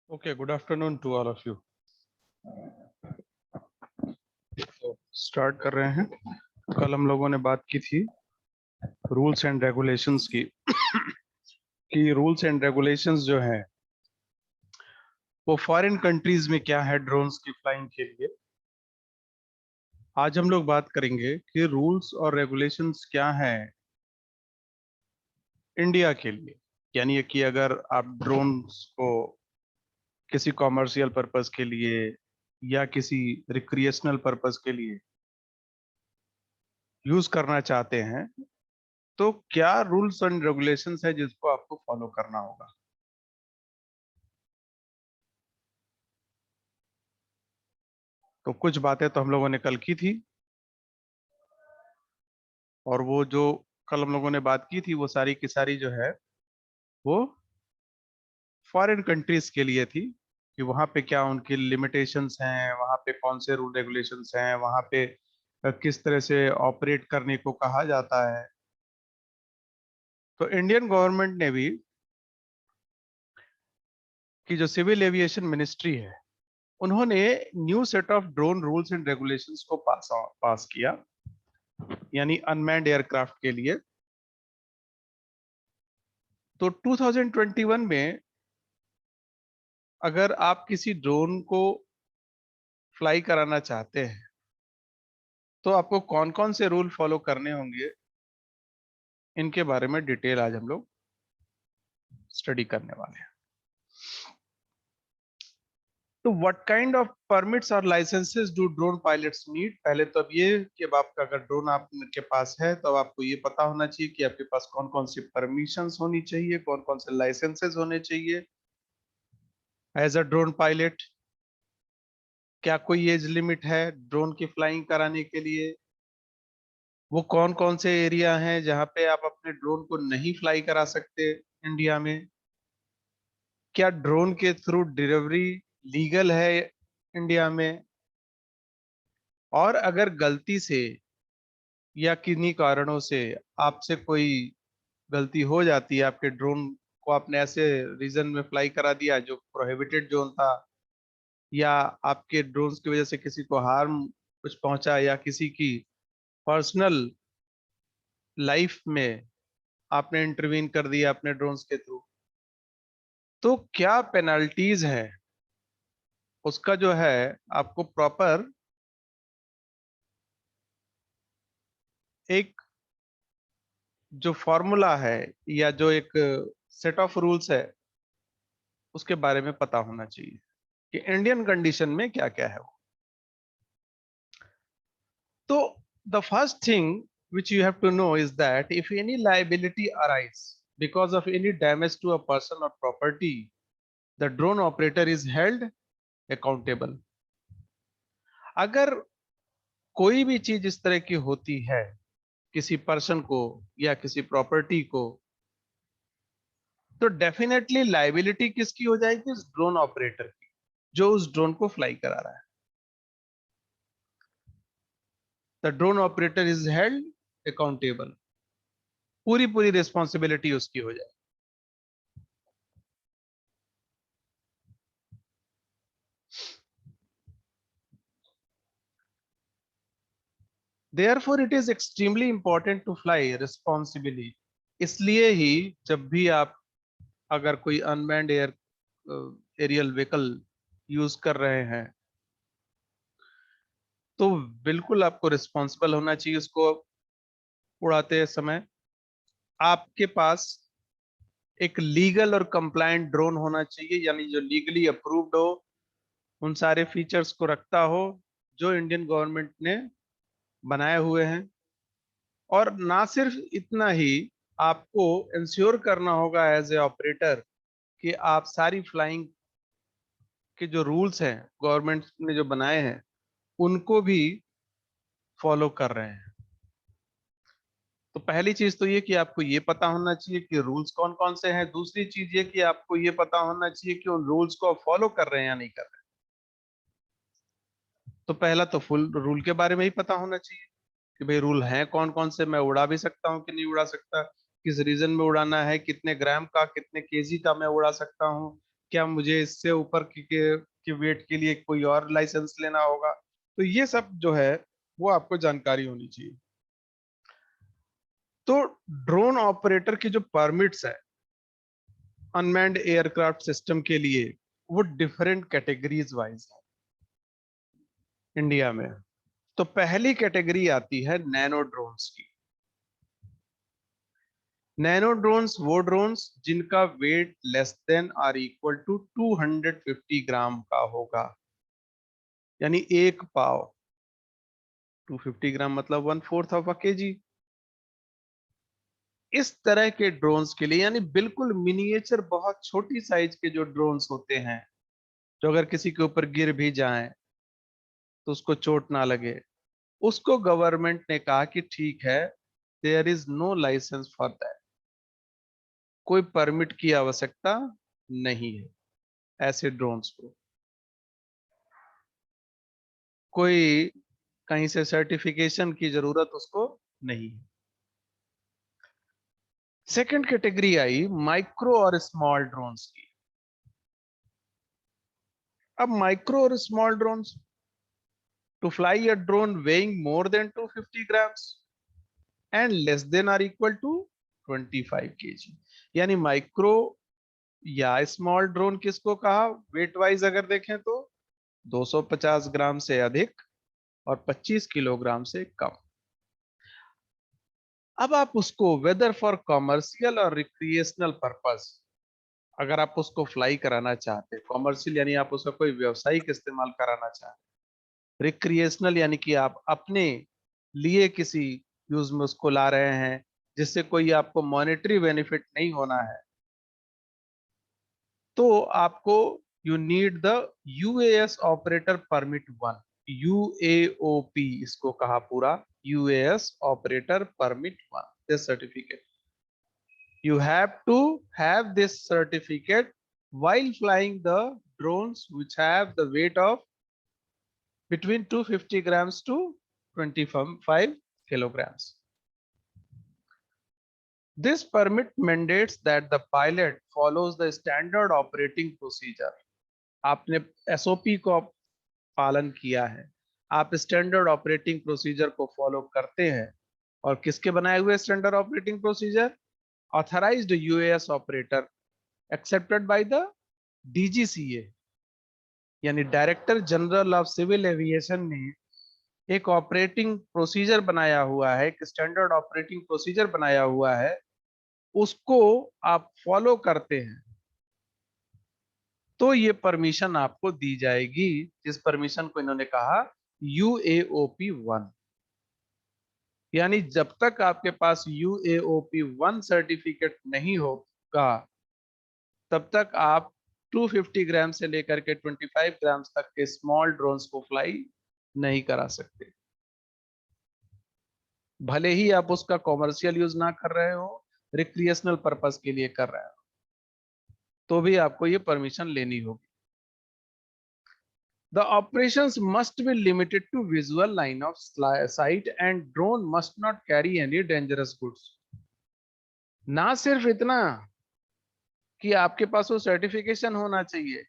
Okay, good afternoon to all of you. तो start कर रहे हैं। कल हम लोगों ने बात की थी रूल्स एंड रेगुलेशंस की कि रूल्स एंड रेगुलेशंस जो है वो फॉरेन कंट्रीज में क्या है ड्रोन्स की फ्लाइंग के लिए। आज हम लोग बात करेंगे कि रूल्स और रेगुलेशंस क्या है इंडिया के लिए। यानी कि अगर आप ड्रोन्स को किसी कॉमर्शियल पर्पस के लिए या किसी रिक्रिएशनल पर्पस के लिए यूज करना चाहते हैं तो क्या रूल्स एंड रेगुलेशंस है जिसको आपको फॉलो करना होगा। तो कुछ बातें तो हम लोगों ने कल की थी और वो जो कल हम लोगों ने बात की थी वो सारी की सारी जो है वो फॉरेन कंट्रीज के लिए थी कि वहाँ पे क्या उनकी लिमिटेशंस हैं, वहाँ पे कौन से रूल रेगुलेशंस हैं, वहाँ पे किस तरह से ऑपरेट करने को कहा जाता है। तो इंडियन गवर्नमेंट ने भी कि जो सिविल एविएशन मिनिस्ट्री है उन्होंने new set of drone rules and regulations को पास किया, यानी अनमैन्ड एयरक्राफ्ट के लिए। तो 2021 में अगर आप किसी ड्रोन को फ्लाई कराना चाहते हैं तो आपको कौन कौन से रूल फॉलो करने होंगे, इनके बारे में डिटेल आज हम लोग स्टडी करने वाले हैं। तो व्हाट काइंड ऑफ परमिट्स और licences do drone pilots need. पहले तो अब ये कि अब आपका अगर ड्रोन आपके पास है तो आपको ये पता होना चाहिए कि आपके पास कौन कौन सी परमिशंस होनी चाहिए, कौन कौन से लाइसेंसेस होने चाहिए एज अ ड्रोन पायलट। क्या कोई एज लिमिट है ड्रोन की फ्लाइंग कराने के लिए, वो कौन कौन से एरिया हैं जहां पे आप अपने ड्रोन को नहीं फ्लाई करा सकते इंडिया में, क्या ड्रोन के थ्रू डिलीवरी लीगल है इंडिया में, और अगर गलती से या किन्हीं कारणों से आपसे कोई गलती हो जाती है, आपके ड्रोन को आपने ऐसे रीजन में फ्लाई करा दिया जो प्रोहिबिटेड जोन था, या आपके ड्रोन्स की वजह से किसी को हार्म कुछ पहुंचा, या किसी की पर्सनल लाइफ में आपने इंटरवीन कर दिया अपने ड्रोन्स के थ्रू, तो क्या पेनल्टीज है उसका जो है आपको प्रॉपर एक जो फॉर्मूला है या जो एक सेट ऑफ रूल्स है उसके बारे में पता होना चाहिए कि इंडियन कंडीशन में क्या क्या है वो। तो the first thing which you have to know is that if any liability arise because of any damage to a person or property, the drone operator is held accountable. अगर कोई भी चीज इस तरह की होती है किसी पर्सन को या किसी प्रॉपर्टी को, तो डेफिनेटली लाइबिलिटी किसकी हो जाएगी, उस ड्रोन ऑपरेटर की जो उस ड्रोन को फ्लाई करा रहा है। The drone operator is held accountable, पूरी पूरी रिस्पॉन्सिबिलिटी उसकी हो जाए। Therefore it is extremely important to fly responsibly. इसलिए ही जब भी आप अगर कोई अनमैन्ड एरियल व्हीकल यूज कर रहे हैं तो बिल्कुल आपको रिस्पॉन्सिबल होना चाहिए। उसको उड़ाते समय आपके पास एक लीगल और कंप्लायंट ड्रोन होना चाहिए, यानी जो लीगली अप्रूव्ड हो, उन सारे फीचर्स को रखता हो जो इंडियन गवर्नमेंट ने बनाए हुए हैं। और ना सिर्फ इतना ही, आपको इंश्योर करना होगा एज ए ऑपरेटर कि आप सारी फ्लाइंग के जो रूल्स हैं गवर्नमेंट ने जो बनाए हैं उनको भी फॉलो कर रहे हैं। तो पहली चीज तो ये कि आपको ये पता होना चाहिए कि रूल्स कौन कौन से हैं। दूसरी चीज ये कि आपको ये पता होना चाहिए कि उन रूल्स को फॉलो कर रहे हैं या नहीं कर रहे हैं। तो पहला तो फुल रूल के बारे में ही पता होना चाहिए कि भाई रूल हैं कौन कौन से, मैं उड़ा भी सकता हूँ कि नहीं उड़ा सकता, किस रीजन में उड़ाना है, कितने ग्राम का कितने केजी का मैं उड़ा सकता हूँ, क्या मुझे इससे ऊपर के वेट के लिए कोई और लाइसेंस लेना होगा? तो ये सब जो है वो आपको जानकारी होनी चाहिए। तो ड्रोन ऑपरेटर की जो परमिट्स है अनमैन्ड एयरक्राफ्ट सिस्टम के लिए, वो डिफरेंट कैटेगरीज वाइज है इंडिया में। तो पहली कैटेगरी आती है नैनो ड्रोन्स की। नैनो ड्रोन्स वो ड्रोन्स जिनका weight less than or equal to 250 gram का होगा, यानी एक पाव। 250 ग्राम मतलब 1/4 ऑफ अ केजी। इस तरह के ड्रोन्स के लिए, यानी बिल्कुल मिनिएचर, बहुत छोटी साइज के जो ड्रोन्स होते हैं, जो अगर किसी के ऊपर गिर भी जाएं तो उसको चोट ना लगे, उसको गवर्नमेंट ने कहा कि ठीक है, there is no licence for that, कोई परमिट की आवश्यकता नहीं है ऐसे ड्रोन्स को। कोई कहीं से सर्टिफिकेशन की जरूरत उसको नहीं है। सेकंड कैटेगरी आई माइक्रो और स्मॉल ड्रोन्स की। अब माइक्रो और small drones, to fly a drone weighing more than 250 grams and less than or equal to 25 KG. यानी माइक्रो या स्मॉल ड्रोन किसको कहा? वेट वाइज अगर देखें तो 250 ग्राम से अधिक और 25 किलोग्राम से कम। अब आप उसको वेदर फॉर कॉमर्शियल और रिक्रिएशनल पर्पस, अगर आप उसको फ्लाई कराना चाहते हैं, कॉमर्शियल यानी आप उसका कोई व्यवसायिक इस्तेमाल कराना चाहते हैं, रिक्रिएशनल यानी कि आप अपने लिए किसी यूज में उसको ला रहे हैं जिससे कोई आपको मॉनेटरी बेनिफिट नहीं होना है, तो आपको you need the UAS operator permit 1। यूएओपी इसको कहा पूरा, UAS operator permit 1, this certificate. You have to have this certificate while flying the drones which have the weight of between 250 grams to 25 kilograms. This permit mandates that the pilot follows the standard operating procedure. आपने SOP को पालन किया है, आप standard operating procedure को follow करते हैं। और किसके बनाए हुए standard operating procedure? Authorised US operator accepted by the DGCA, यानी director general of civil aviation ने एक ऑपरेटिंग प्रोसीजर बनाया हुआ है, एक स्टैंडर्ड ऑपरेटिंग प्रोसीजर बनाया हुआ है, उसको आप फॉलो करते हैं तो ये परमिशन आपको दी जाएगी, जिस परमिशन को इन्होंने कहा यूएओपी 1। यानी जब तक आपके पास यूएओपी 1 सर्टिफिकेट नहीं होगा, तब तक आप 250 ग्राम से लेकर के 25 ग्राम तक के स्मॉल ड्रोन्स को फ्लाई नहीं करा सकते। भले ही आप उसका कॉमर्शियल यूज ना कर रहे हो, रिक्रिएशनल पर्पस के लिए कर रहे हो, तो भी आपको ये परमिशन लेनी होगी। The operations must be limited to visual line of sight and drone must not carry any dangerous goods। ना सिर्फ इतना कि आपके पास वो सर्टिफिकेशन होना चाहिए,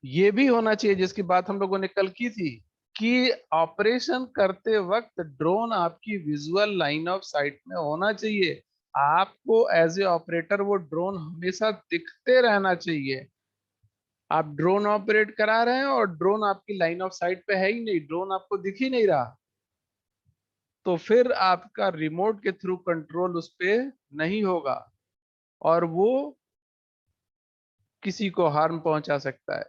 ये भी होना चाहिए जिसकी बात हम लोगों ने कल की थी कि ऑपरेशन करते वक्त ड्रोन आपकी विजुअल लाइन ऑफ साइट में होना चाहिए। आपको एज ए ऑपरेटर वो ड्रोन हमेशा दिखते रहना चाहिए। आप ड्रोन ऑपरेट करा रहे हैं और ड्रोन आपकी लाइन ऑफ साइट पे है ही नहीं, ड्रोन आपको दिख ही नहीं रहा, तो फिर आपका रिमोट के थ्रू कंट्रोल उस पर नहीं होगा और वो किसी को हार्म पहुंचा सकता है।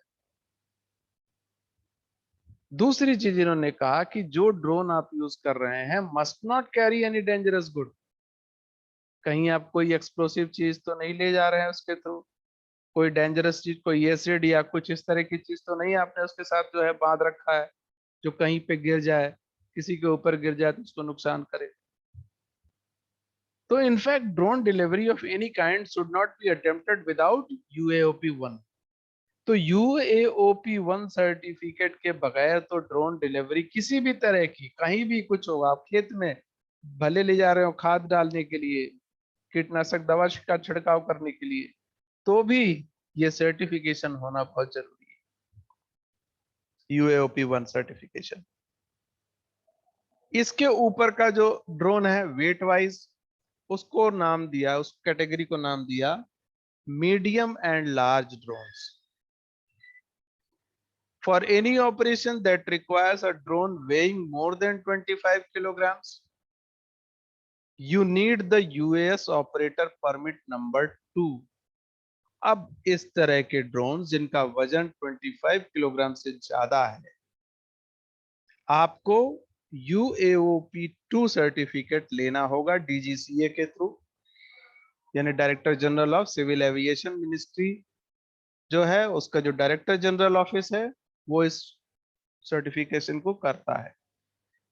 दूसरी चीज इन्होंने कहा कि जो ड्रोन आप यूज कर रहे हैं must not carry any dangerous good. कहीं आप कोई एक्सप्लोसिव चीज तो नहीं ले जा रहे हैं उसके थ्रू, कोई डेंजरस चीज, कोई एसिड या कुछ इस तरह की चीज तो नहीं आपने उसके साथ जो है बांध रखा है, जो कहीं पे गिर जाए, किसी के ऊपर गिर जाए तो उसको नुकसान करे। तो in fact drone delivery of any kind should not be attempted without UAOP 1। तो यूएओपी 1 सर्टिफिकेट के बगैर तो ड्रोन डिलीवरी किसी भी तरह की, कहीं भी कुछ होगा, आप खेत में भले ले जा रहे हो खाद डालने के लिए, कीटनाशक दवा का छिड़काव करने के लिए, तो भी ये सर्टिफिकेशन होना बहुत जरूरी है, UAOP 1 सर्टिफिकेशन। इसके ऊपर का जो ड्रोन है वेट वाइज उसको नाम दिया, उस कैटेगरी को नाम दिया medium and large drones. For any operation that requires a drone weighing more than 25 kilograms, you need the UAS operator permit number 2। अब इस तरह के ड्रोन जिनका वजन 25 किलोग्राम से ज्यादा है, आपको UAOP 2 सर्टिफिकेट लेना होगा DGCA के थ्रू, यानी director general of civil aviation ministry जो है, उसका जो डायरेक्टर जनरल ऑफिस है वो इस सर्टिफिकेशन को करता है।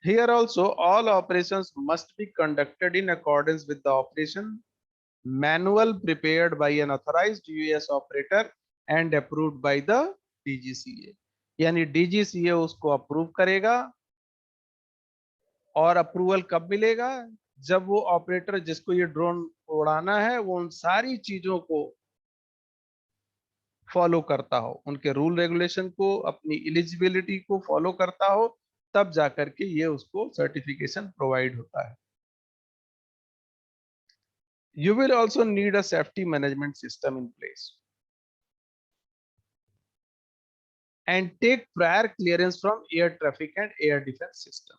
Here also all operations must be conducted in accordance with the operation manual prepared by an authorized UAS operator and approved by the DGCA। यानी DGCA उसको अप्रूव करेगा, और अप्रूवल कब मिलेगा? जब वो ऑपरेटर जिसको ये ड्रोन उड़ाना है वो उन सारी चीजों को फॉलो करता हो, उनके रूल रेगुलेशन को, अपनी एलिजिबिलिटी को फॉलो करता हो, तब जाकर के ये उसको सर्टिफिकेशन प्रोवाइड होता है। You will also need a safety management system in place and take prior clearance from air traffic and air defense system।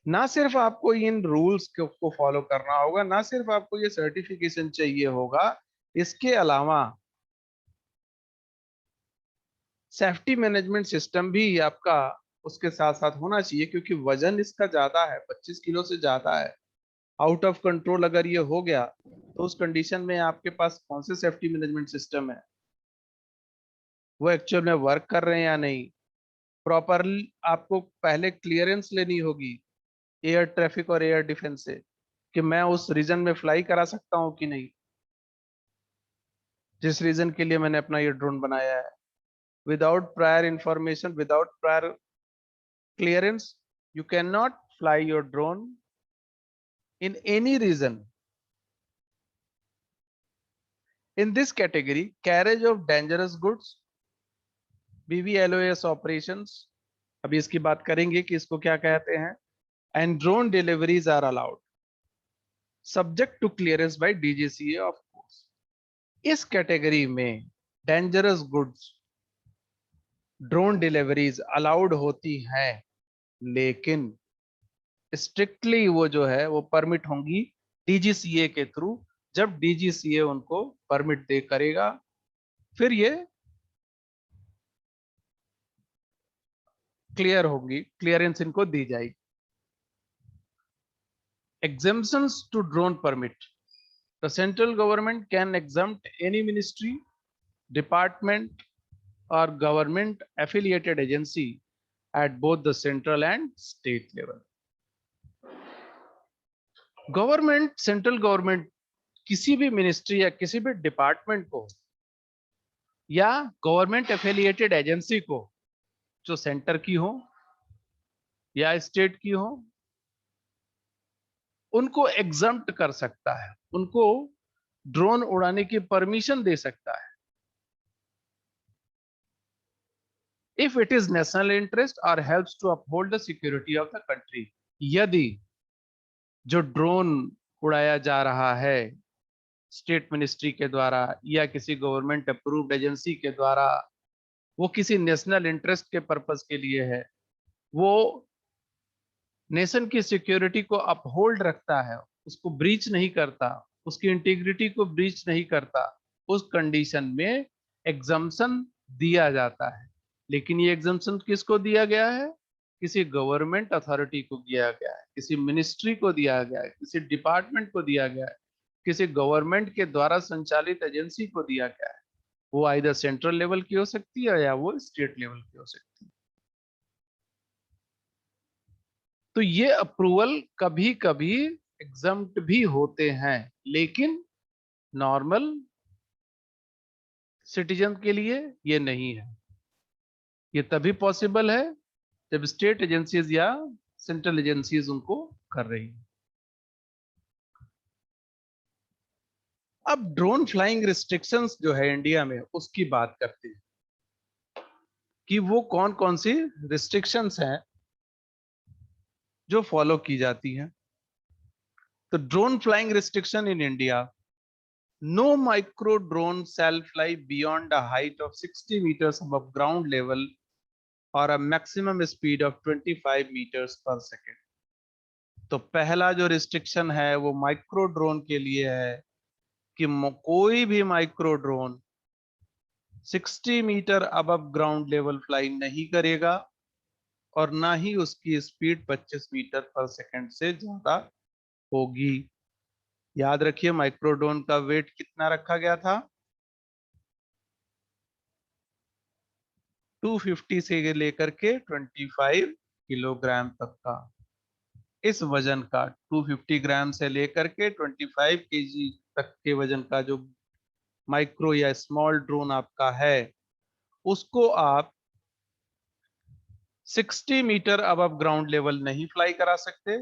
ना सिर्फ आपको इन रूल्स को फॉलो करना होगा, ना सिर्फ आपको ये सर्टिफिकेशन चाहिए होगा, इसके अलावा सेफ्टी मैनेजमेंट सिस्टम भी आपका उसके साथ साथ होना चाहिए, क्योंकि वजन इसका ज्यादा है, 25 किलो से ज्यादा है। आउट ऑफ कंट्रोल अगर ये हो गया तो उस कंडीशन में आपके पास कौन से सेफ्टी मैनेजमेंट सिस्टम है, वो एक्चुअल में वर्क कर रहे हैं या नहीं। प्रॉपरली आपको पहले क्लियरेंस लेनी होगी एयर ट्रैफिक और एयर डिफेंस से कि मैं उस रीजन में फ्लाई करा सकता हूं कि नहीं, जिस रीजन के लिए मैंने अपना ये ड्रोन बनाया है। Without prior information, without prior clearance, you cannot fly your drone in any region। In this category, carriage of dangerous goods, BVLOS operations, अभी इसकी बात करेंगे कि इसको क्या कहते हैं, and drone deliveries are allowed subject to clearance by DGCA of course। इस कैटेगरी में dangerous goods drone deliveries allowed होती हैं, लेकिन स्ट्रिक्टली वो जो है वो परमिट होंगी DGCA के थ्रू। जब DGCA उनको परमिट दे करेगा फिर ये क्लियर होगी, क्लियरेंस इनको दी जाएगी। Exemptions to drone permit, the central government can exempt any ministry, department or government affiliated agency at both the central and state level। Government, central government किसी भी मिनिस्ट्री या किसी भी डिपार्टमेंट को या गवर्नमेंट एफिलिएटेड एजेंसी को, जो centre की हो या स्टेट की हो, उनको एग्जम्प्ट कर सकता है, उनको ड्रोन उड़ाने की परमिशन दे सकता है if it is national interest or helps to uphold the security of the country। यदि जो ड्रोन उड़ाया जा रहा है स्टेट मिनिस्ट्री के द्वारा या किसी गवर्नमेंट अप्रूव्ड एजेंसी के द्वारा, वो किसी नेशनल इंटरेस्ट के पर्पस के लिए है, वो नेशन की सिक्योरिटी को अपहोल्ड रखता है, उसको ब्रीच नहीं करता, उसकी इंटीग्रिटी को ब्रीच नहीं करता, उस कंडीशन में एग्जम्पशन दिया जाता है। लेकिन ये एग्जम्पशन किसको दिया गया है? किसी गवर्नमेंट अथॉरिटी को दिया गया है, किसी मिनिस्ट्री को दिया गया है, किसी डिपार्टमेंट को दिया गया है, किसी गवर्नमेंट के द्वारा संचालित एजेंसी को दिया गया है। वो आइदर सेंट्रल लेवल की हो सकती है या वो स्टेट लेवल की हो सकती है। तो ये अप्रूवल कभी कभी एग्जम्प्ट भी होते हैं, लेकिन नॉर्मल सिटीजन के लिए ये नहीं है। ये तभी पॉसिबल है जब स्टेट एजेंसीज या सेंट्रल एजेंसीज उनको कर रही है। अब ड्रोन फ्लाइंग रिस्ट्रिक्शंस जो है इंडिया में उसकी बात करते हैं कि वो कौन कौन सी रिस्ट्रिक्शंस हैं जो फॉलो की जाती हैं। तो drone flying restriction in India, no micro drone shall fly beyond a height of 60 meters above ground level or a maximum speed of 25 meters per second। तो पहला जो रिस्ट्रिक्शन है वो माइक्रो ड्रोन के लिए है कि कोई भी micro drone 60 metre above ground level fly नहीं करेगा और ना ही उसकी स्पीड 25 मीटर पर सेकंड से ज्यादा होगी। याद रखिए माइक्रो ड्रोन का वेट कितना रखा गया था, 250 से लेकर के 25 किलोग्राम तक का। इस वजन का 250 ग्राम से लेकर के 25 केजी तक के वजन का जो माइक्रो या स्मॉल ड्रोन आपका है उसको आप 60 मीटर अबव ग्राउंड लेवल नहीं फ्लाई करा सकते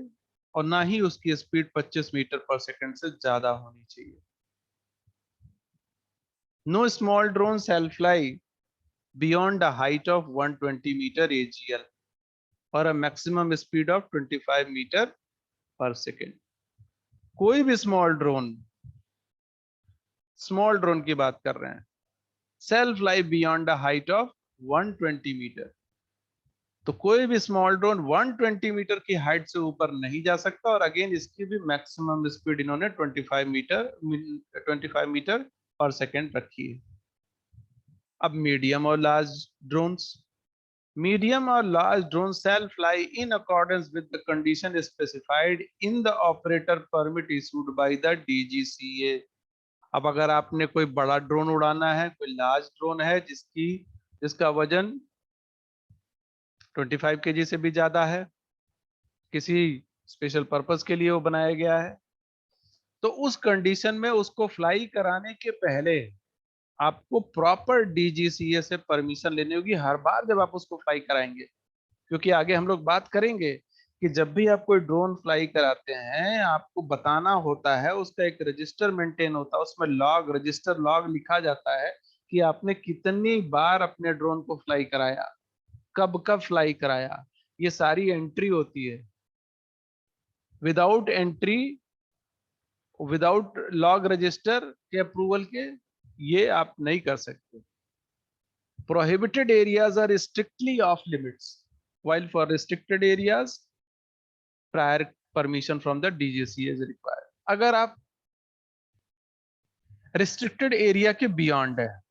और ना ही उसकी स्पीड 25 मीटर पर सेकंड से ज्यादा होनी चाहिए। No small drone shall fly beyond a height of 120 metre AGL और a maximum speed of 25 metre per second. कोई भी स्मॉल ड्रोन की बात कर रहे हैं, shall fly beyond a height of 120 metre. तो कोई भी स्मॉल ड्रोन 120 मीटर की हाइट से ऊपर नहीं जा सकता और अगेन इसकी भी मैक्सिमम स्पीड इन्होंने 25 मीटर पर सेकेंड रखी है। अब मीडियम और large drones, medium or large drone shall fly in accordance with the condition specified in the operator permit issued by the DGCA। अब अगर आपने कोई बड़ा ड्रोन उड़ाना है, कोई लार्ज ड्रोन है जिसका वजन 25 केजी से भी ज्यादा है, किसी स्पेशल पर्पस के लिए वो बनाया गया है, तो उस कंडीशन में उसको फ्लाई कराने के पहले आपको प्रॉपर DGCA से परमिशन लेनी होगी हर बार जब आप उसको फ्लाई कराएंगे। क्योंकि आगे हम लोग बात करेंगे कि जब भी आप कोई ड्रोन फ्लाई कराते हैं आपको बताना होता है, उसका एक रजिस्टर मेंटेन होता है, उसमें रजिस्टर लॉग लिखा जाता है कि आपने कितनी बार अपने ड्रोन को फ्लाई कराया, कब कब फ्लाई कराया, ये सारी एंट्री होती है। Without entry, without log register के अप्रूवल के ये आप नहीं कर सकते। Prohibited areas are strictly off limits, while for restricted areas prior permission from the DGCA is required। अगर आप रिस्ट्रिक्टेड एरिया के बियॉन्ड है,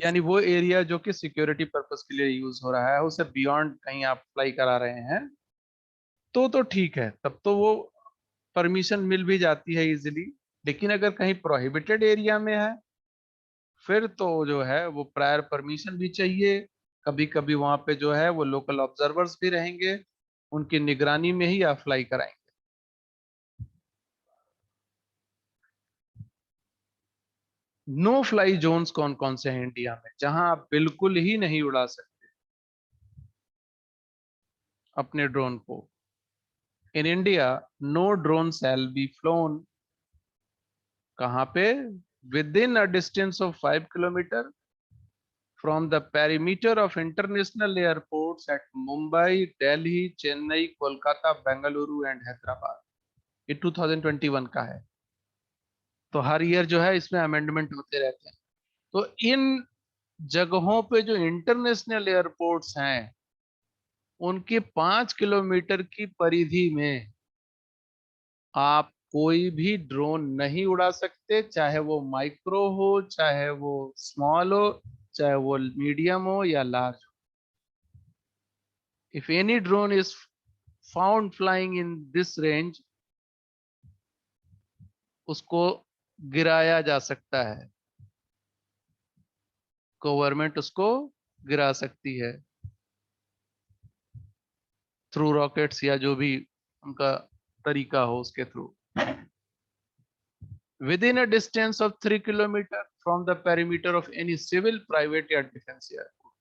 यानी वो एरिया जो कि सिक्योरिटी पर्पस के लिए यूज हो रहा है उसे बियॉन्ड कहीं आप फ्लाई करा रहे हैं तो ठीक है, तब तो वो परमिशन मिल भी जाती है इजीली। लेकिन अगर कहीं प्रोहिबिटेड एरिया में है फिर तो जो है वो प्रायर परमिशन भी चाहिए। कभी कभी वहां पे जो है वो लोकल ऑब्जर्वर्स भी रहेंगे, उनकी निगरानी में ही आप फ्लाई कराएंगे। नो फ्लाई जोन्स कौन कौन से हैं इंडिया में जहां आप बिल्कुल ही नहीं उड़ा सकते अपने ड्रोन को। In India no drone shall be flown, कहां पे, within a distance of 5 kilometre from the perimeter of international airports at Mumbai, Delhi, Chennai, Kolkata, Bengaluru and Hyderabad. ये 2021 का है, तो हर ईयर जो है इसमें अमेंडमेंट होते रहते हैं। तो इन जगहों पे जो इंटरनेशनल एयरपोर्ट्स हैं उनके 5 किलोमीटर की परिधि में आप कोई भी ड्रोन नहीं उड़ा सकते, चाहे वो माइक्रो हो, चाहे वो स्मॉल हो, चाहे वो मीडियम हो या लार्ज हो। If any drone is found flying in this range, उसको गिराया जा सकता है, गवर्नमेंट उसको गिरा सकती है थ्रू रॉकेट्स या जो भी उनका तरीका हो उसके through. within a distance of 3 kilometre from the perimeter of any civil, private या डिफेंस एयरपोर्ट।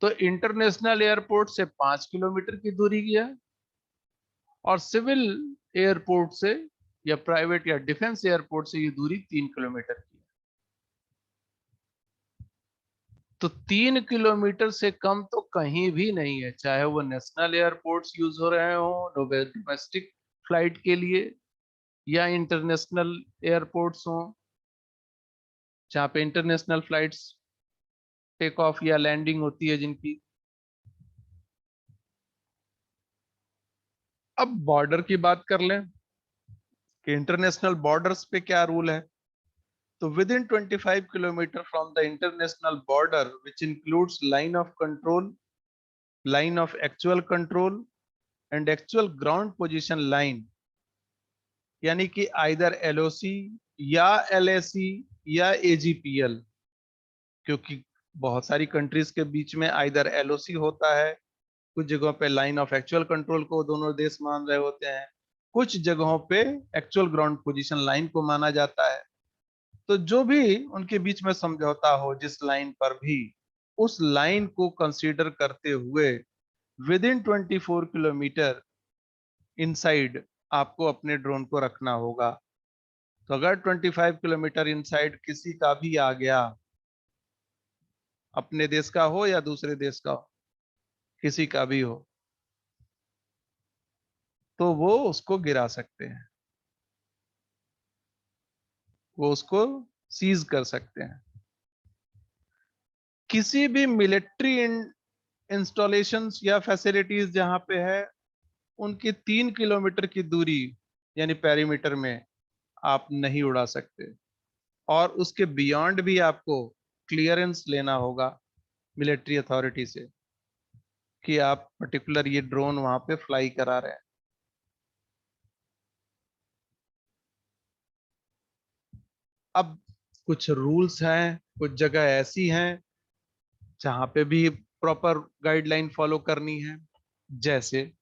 तो इंटरनेशनल एयरपोर्ट से 5 किलोमीटर की दूरी की है और सिविल एयरपोर्ट से या प्राइवेट या डिफेंस एयरपोर्ट से ये दूरी 3 किलोमीटर की है। तो 3 किलोमीटर से कम तो कहीं भी नहीं है, चाहे वो नेशनल एयरपोर्ट्स यूज हो रहे हो डोमेस्टिक फ्लाइट के लिए या इंटरनेशनल एयरपोर्ट्स हो जहाँ पे इंटरनेशनल फ्लाइट्स टेक ऑफ या लैंडिंग होती है जिनकी। अब बॉर्डर की बात कर लें कि इंटरनेशनल बॉर्डर्स पे क्या रूल है। तो with in 25 kilometre from the international border which includes line of control, line of actual control and actual ground position line, यानी कि आइदर एलओसी या एलएसी या एजीपीएल, क्योंकि बहुत सारी कंट्रीज के बीच में आइदर एलओसी होता है, कुछ जगहों पे लाइन ऑफ एक्चुअल कंट्रोल को दोनों देश मान रहे होते हैं, कुछ जगहों पे एक्चुअल ग्राउंड पोजीशन लाइन को माना जाता है। तो जो भी उनके बीच में समझौता हो जिस लाइन पर भी, उस लाइन को कंसीडर करते हुए विद इन 24 किलोमीटर इनसाइड आपको अपने ड्रोन को रखना होगा। तो अगर 25 किलोमीटर इनसाइड किसी का भी आ गया, अपने देश का हो या दूसरे देश का हो, किसी का भी हो, तो वो उसको गिरा सकते हैं, वो उसको सीज कर सकते हैं। किसी भी मिलिट्री इंस्टॉलेशंस या फैसिलिटीज जहां पे है, उनकी 3 किलोमीटर की दूरी यानी पेरीमीटर में आप नहीं उड़ा सकते, और उसके बियॉन्ड भी आपको क्लियरेंस लेना होगा मिलिट्री अथॉरिटी से कि आप पर्टिकुलर ये ड्रोन वहां पे फ्लाई करा रहे हैं। अब कुछ रूल्स हैं, कुछ जगह ऐसी हैं जहां पे भी प्रॉपर गाइडलाइन फॉलो करनी है, जैसे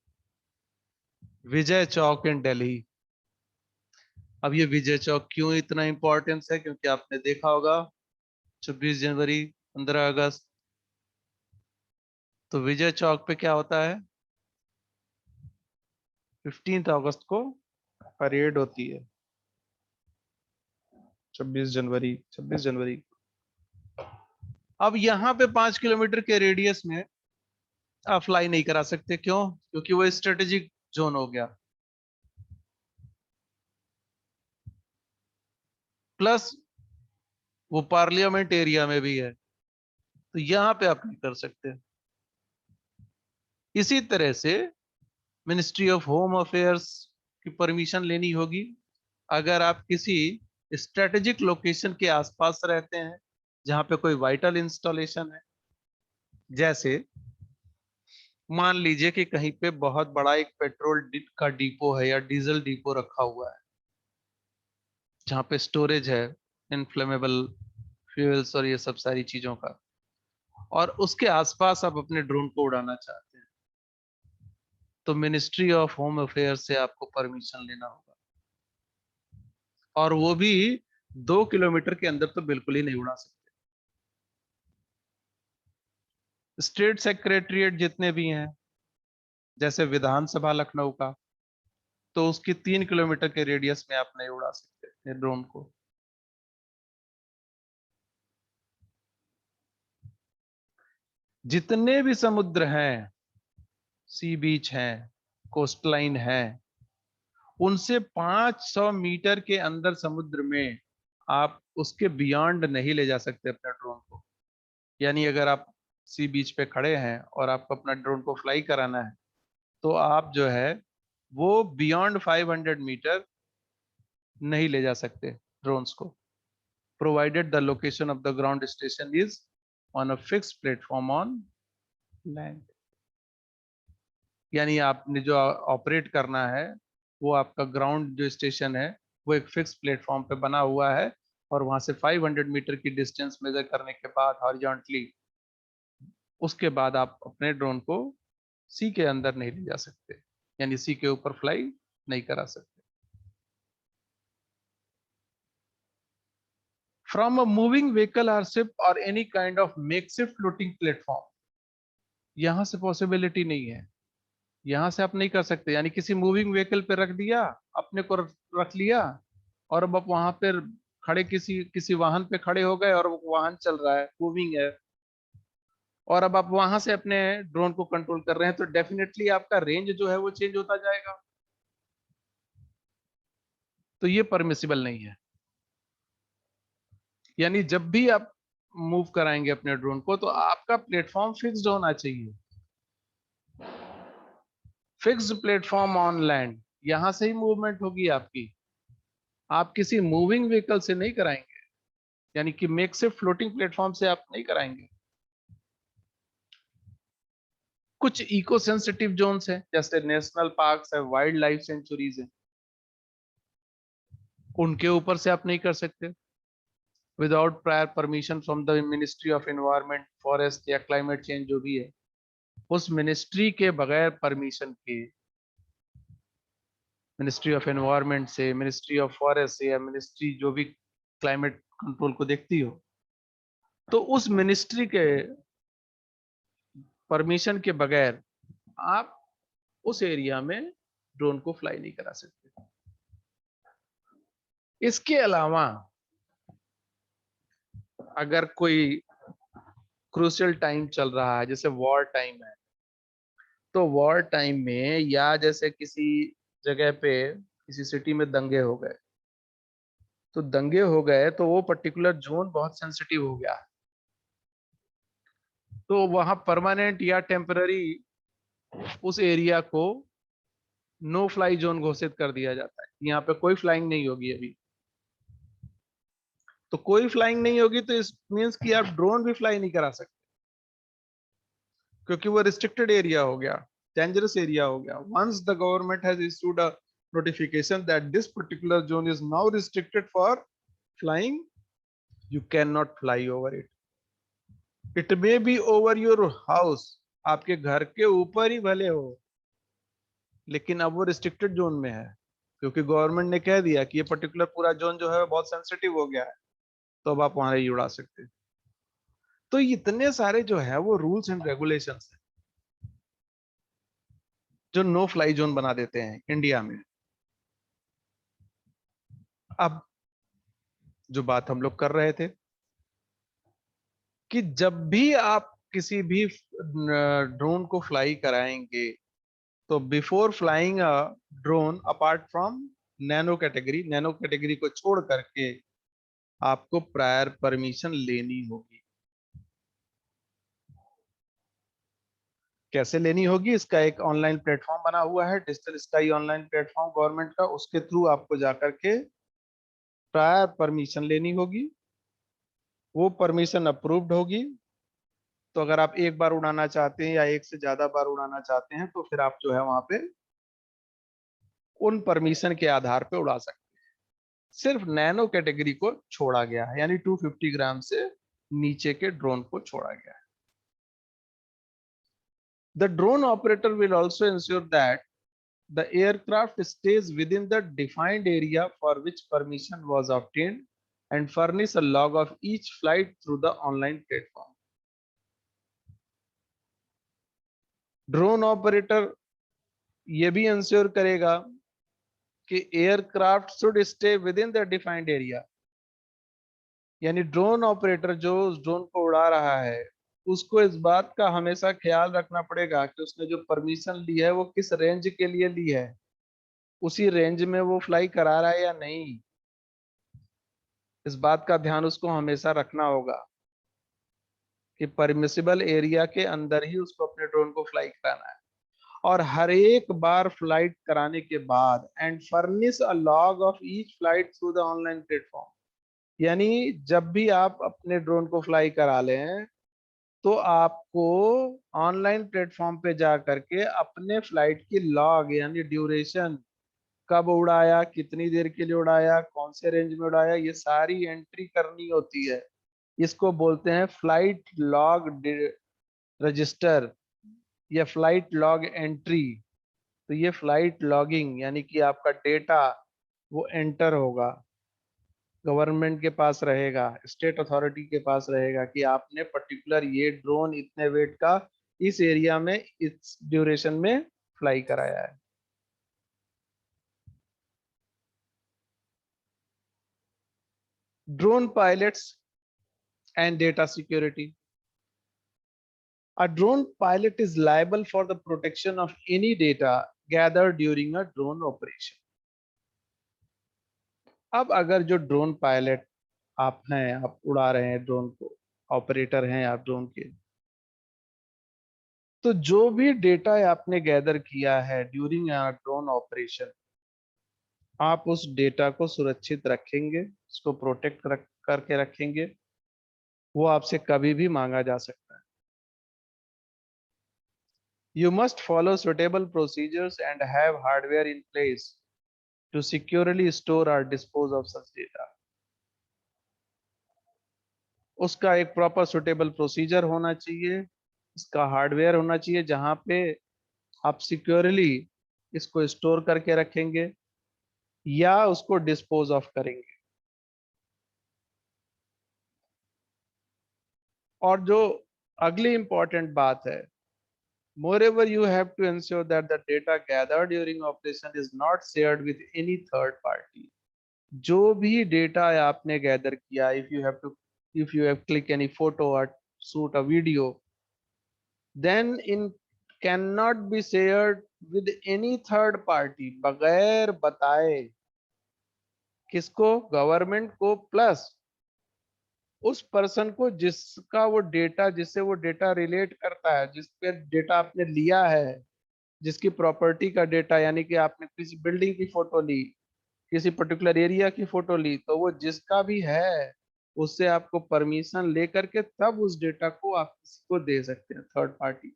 विजय चौक इन दिल्ली। अब ये विजय चौक क्यों इतना इंपॉर्टेंस है, क्योंकि आपने देखा होगा 26 जनवरी, 15 अगस्त, तो विजय चौक पे क्या होता है, 15 अगस्त को परेड होती है। 26 जनवरी अब यहाँ पे 5 किलोमीटर के रेडियस में आप फ्लाई नहीं करा सकते। क्यों? क्योंकि वो स्ट्रेटेजिक जोन हो गया, प्लस वो पार्लियामेंट एरिया में भी है, तो यहां पे आप नहीं कर सकते। इसी तरह से मिनिस्ट्री ऑफ होम अफेयर्स की परमिशन लेनी होगी अगर आप किसी स्ट्रेटेजिक लोकेशन के आसपास रहते हैं जहां पे कोई वाइटल इंस्टॉलेशन है। जैसे मान लीजिए कि कहीं पे बहुत बड़ा एक पेट्रोल का डिपो है या डीजल डिपो रखा हुआ है जहां पे स्टोरेज है इनफ्लेमेबल फ्यूल्स और ये सब सारी चीजों का, और उसके आसपास आप अपने ड्रोन को उड़ाना चाहते हैं, तो मिनिस्ट्री ऑफ होम अफेयर्स से आपको परमिशन लेना होगा, और वो भी 2 किलोमीटर के अंदर तो बिल्कुल ही नहीं उड़ा सकते। स्टेट सेक्रेटरीट जितने भी हैं, जैसे विधानसभा लखनऊ का, तो उसकी 3 किलोमीटर के रेडियस में आप नहीं उड़ा सकते ड्रोन को। जितने भी समुद्र हैं, सी बीच हैं, कोस्टलाइन है, उनसे 500 मीटर के अंदर समुद्र में आप उसके बियॉन्ड नहीं ले जा सकते अपने ड्रोन को। यानी अगर आप सी बीच पे खड़े हैं और आपको अपना ड्रोन को फ्लाई कराना है, तो आप जो है वो बियॉन्ड 500 मीटर नहीं ले जा सकते ड्रोन्स को, provided the location of the ground station is on a fix platform on land. यानी आपने जो ऑपरेट करना है, वो आपका ग्राउंड जो स्टेशन है वो एक फिक्स प्लेटफॉर्म पे बना हुआ है, और वहां से 500 मीटर की डिस्टेंस मेजर करने के बाद हॉरिजॉन्टली, उसके बाद आप अपने ड्रोन को सी के अंदर नहीं ले जा सकते, यानी सी के ऊपर फ्लाई नहीं करा सकते। From a moving vehicle or ship और any kind of makeshift floating platform, यहां से पॉसिबिलिटी नहीं है। यहाँ से आप नहीं कर सकते, यानी किसी मूविंग व्हीकल पे रख दिया, अपने को रख लिया, और अब आप वहां पर खड़े किसी किसी वाहन पे खड़े हो गए और वो वाहन चल रहा है, मूविंग है, और अब आप वहां से अपने ड्रोन को कंट्रोल कर रहे हैं, तो डेफिनेटली आपका रेंज जो है वो चेंज होता जाएगा। तो ये परमिसिबल नहीं है। यानी जब भी आप मूव कराएंगे अपने ड्रोन को, तो आपका प्लेटफॉर्म फिक्स्ड होना चाहिए, फिक्स्ड प्लेटफॉर्म ऑन लैंड, यहां से ही मूवमेंट होगी आपकी। आप किसी मूविंग व्हीकल से नहीं कराएंगे, यानी कि मेक से फ्लोटिंग प्लेटफॉर्म से आप नहीं कराएंगे। कुछ इको सेंसिटिव जोन्स हैं, जैसे नेशनल पार्क्स है, वाइल्ड लाइफ सेंचुरीज है, उनके ऊपर से आप नहीं कर सकते without prior permission from the ministry of environment, forest या क्लाइमेट चेंज जो भी है, उस मिनिस्ट्री के बगैर परमिशन के, मिनिस्ट्री ऑफ एनवायरनमेंट से, मिनिस्ट्री ऑफ फॉरेस्ट से, या मिनिस्ट्री जो भी क्लाइमेट कंट्रोल को देखती हो, तो उस मिनिस्ट्री के परमिशन के बगैर आप उस एरिया में ड्रोन को फ्लाई नहीं करा सकते। इसके अलावा अगर कोई क्रूशियल टाइम चल रहा है, जैसे वॉर टाइम है, तो वॉर टाइम में, या जैसे किसी जगह पे किसी सिटी में दंगे हो गए, तो दंगे हो गए तो वो पर्टिकुलर जोन बहुत सेंसिटिव हो गया, तो वहां परमानेंट या टेम्पररी उस एरिया को नो फ्लाई जोन घोषित कर दिया जाता है। यहाँ पे कोई फ्लाइंग नहीं होगी अभी। तो कोई फ्लाइंग नहीं होगी, तो इस मीन्स कि आप ड्रोन भी फ्लाई नहीं करा सकते, क्योंकि वो रिस्ट्रिक्टेड एरिया हो गया, डेंजरस एरिया हो गया। Once the government has issued a notification that this particular zone is now restricted for flying, you cannot fly over it. It may be over your house, आपके घर के ऊपर ही भले हो, लेकिन अब वो रिस्ट्रिक्टेड जोन में है, क्योंकि गवर्नमेंट ने कह दिया कि ये पर्टिकुलर पूरा जोन जो है बहुत सेंसिटिव हो गया है, तो अब आप वहां ही उड़ा सकते हैं। तो इतने सारे जो है वो रूल्स एंड रेगुलेशंस हैं जो नो फ्लाई जोन बना देते हैं इंडिया में। अब जो बात हम लोग कर रहे थे कि जब भी आप किसी भी ड्रोन को फ्लाई कराएंगे, तो before flying a drone, apart from nano category को छोड़ करके, आपको प्रायर परमिशन लेनी होगी। कैसे लेनी होगी? इसका एक ऑनलाइन प्लेटफॉर्म बना हुआ है, digital sky online platform government का, उसके थ्रू आपको जाकर के प्रायर परमिशन लेनी होगी। वो परमिशन अप्रूव्ड होगी, तो अगर आप एक बार उड़ाना चाहते हैं या एक से ज्यादा बार उड़ाना चाहते हैं, तो फिर आप जो है वहां पे उन परमिशन के आधार पे उड़ा सकते हैं। सिर्फ नैनो कैटेगरी को छोड़ा गया है, यानी 250 ग्राम से नीचे के ड्रोन को छोड़ा गया है। The drone operator will also ensure that the aircraft stays within the defined area for which permission was obtained and furnish a log of each flight through the online platform. Drone operator ये भी ensure करेगा कि aircraft should stay with in the defined area, यानी drone operator जो उस drone को उड़ा रहा है, उसको इस बात का हमेशा ख्याल रखना पड़ेगा कि उसने जो परमिशन ली है वो किस रेंज के लिए ली है, उसी रेंज में वो फ्लाई करा रहा है या नहीं। इस बात का ध्यान उसको हमेशा रखना होगा कि परमिसिबल एरिया के अंदर ही उसको अपने ड्रोन को फ्लाई कराना है। और हर एक बार फ्लाइट कराने के बाद, and furnish a log of each flight through the online platform, यानी जब भी आप अपने ड्रोन को फ्लाई करा लें, तो आपको ऑनलाइन प्लेटफॉर्म पे जा करके अपने फ्लाइट की लॉग, यानी ड्यूरेशन, कब उड़ाया, कितनी देर के लिए उड़ाया, कौन से रेंज में उड़ाया, ये सारी एंट्री करनी होती है। इसको बोलते हैं फ्लाइट लॉग रजिस्टर या फ्लाइट लॉग एंट्री। तो ये फ्लाइट लॉगिंग, यानी कि आपका डेटा वो एंटर होगा, गवर्नमेंट के पास रहेगा, स्टेट अथॉरिटी के पास रहेगा कि आपने पर्टिकुलर ये ड्रोन इतने वेट का इस एरिया में इस ड्यूरेशन में फ्लाई कराया है। Drone pilots and data security. A drone pilot is liable for the protection of any data gathered during a drone operation. अब अगर जो ड्रोन पायलट आप हैं, आप उड़ा रहे हैं ड्रोन को, ऑपरेटर हैं आप ड्रोन के, तो जो भी डेटा आपने गैदर किया है ड्यूरिंग ड्रोन ऑपरेशन, आप उस डेटा को सुरक्षित रखेंगे, उसको प्रोटेक्ट करके रखेंगे। वो आपसे कभी भी मांगा जा सकता है। You must follow suitable procedures and have hardware in place to securely store or dispose of such data. उसका एक प्रॉपर सुटेबल प्रोसीजर होना चाहिए, इसका हार्डवेयर होना चाहिए जहां पे आप सिक्योरली इसको स्टोर करके रखेंगे या उसको डिस्पोज ऑफ करेंगे। और जो अगली इंपॉर्टेंट बात है, moreover you have to ensure that the data gathered during operation is not shared with any third party. जो भी डेटा आपने गैदर किया, if you have click any photo or shoot a video, then in cannot be shared with any third party, बगैर बताए किसको, government को, plus उस person को जिसका वो डेटा, जिससे वो डेटा रिलेट करता है, जिस पे डेटा आपने लिया है, जिसकी प्रॉपर्टी का डेटा, यानी कि आपने किसी बिल्डिंग की फोटो ली, किसी पर्टिकुलर एरिया की फोटो ली, तो वो जिसका भी है उससे आपको परमिशन लेकर के तब उस डेटा को आप किसी को दे सकते हैं, थर्ड पार्टी।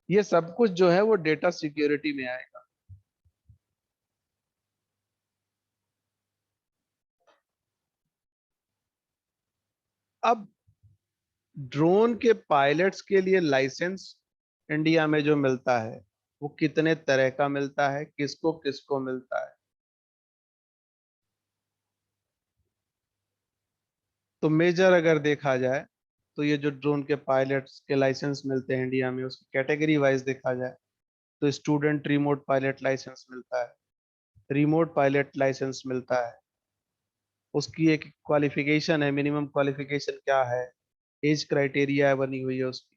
ये सब कुछ जो है वो डेटा सिक्योरिटी में आएगा। अब ड्रोन के पायलट्स के लिए लाइसेंस इंडिया में जो मिलता है वो कितने तरह का मिलता है, किसको किसको मिलता है? तो मेजर अगर देखा जाए तो ये जो ड्रोन के पायलट्स के लाइसेंस मिलते हैं इंडिया में, उसकी कैटेगरी वाइज देखा जाए तो स्टूडेंट रिमोट पायलट लाइसेंस मिलता है, रिमोट पायलट लाइसेंस मिलता है। उसकी एक क्वालिफिकेशन है, मिनिमम क्वालिफिकेशन क्या है, एज क्राइटेरिया बनी हुई है उसकी,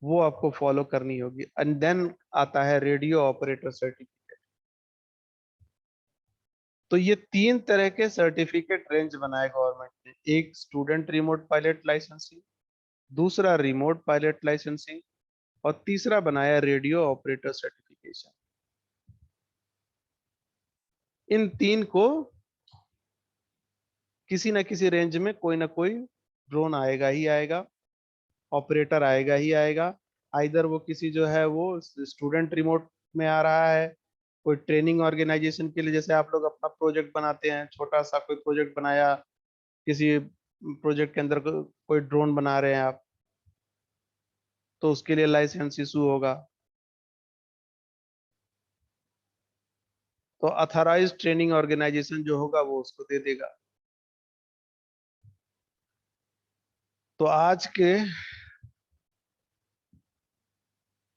वो आपको फॉलो करनी होगी। एंड देन आता है रेडियो ऑपरेटर सर्टिफिकेट। तो ये तीन तरह के सर्टिफिकेट रेंज बनाए गवर्नमेंट ने, एक स्टूडेंट रिमोट पायलट लाइसेंसिंग, दूसरा रिमोट पायलट लाइसेंसिंग, और तीसरा बनाया रेडियो ऑपरेटर सर्टिफिकेशन। इन तीन को किसी ना किसी रेंज में कोई ना कोई ड्रोन आएगा ही आएगा, ऑपरेटर आएगा ही आएगा। आइदर वो किसी जो है वो स्टूडेंट रिमोट में आ रहा है, कोई ट्रेनिंग ऑर्गेनाइजेशन के लिए, जैसे आप लोग अपना प्रोजेक्ट बनाते हैं, छोटा सा कोई प्रोजेक्ट बनाया, किसी प्रोजेक्ट के अंदर कोई ड्रोन बना रहे हैं आप, तो उसके लिए लाइसेंस इशू होगा। तो अथॉराइज्ड ट्रेनिंग ऑर्गेनाइजेशन जो होगा वो उसको दे देगा। तो आज के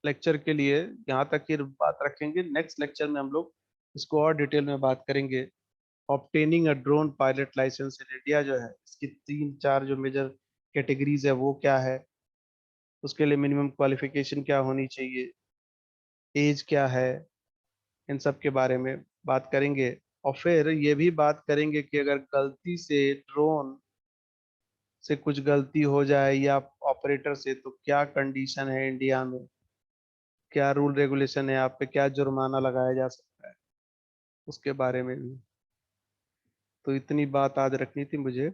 लेक्चर के लिए यहाँ तक की बात रखेंगे। नेक्स्ट लेक्चर में हम लोग इसको और डिटेल में बात करेंगे। Obtaining a drone pilot licence in India जो है, इसकी तीन चार जो मेजर कैटेगरीज है वो क्या है, उसके लिए मिनिमम क्वालिफिकेशन क्या होनी चाहिए, एज क्या है, इन सब के बारे में बात करेंगे। और फिर ये भी बात करेंगे कि अगर गलती से ड्रोन से कुछ गलती हो जाए या ऑपरेटर से, तो क्या कंडीशन है इंडिया में, क्या रूल रेगुलेशन है, आप पे क्या जुर्माना लगाया जा सकता है, उसके बारे में भी। तो इतनी बात आज रखनी थी मुझे।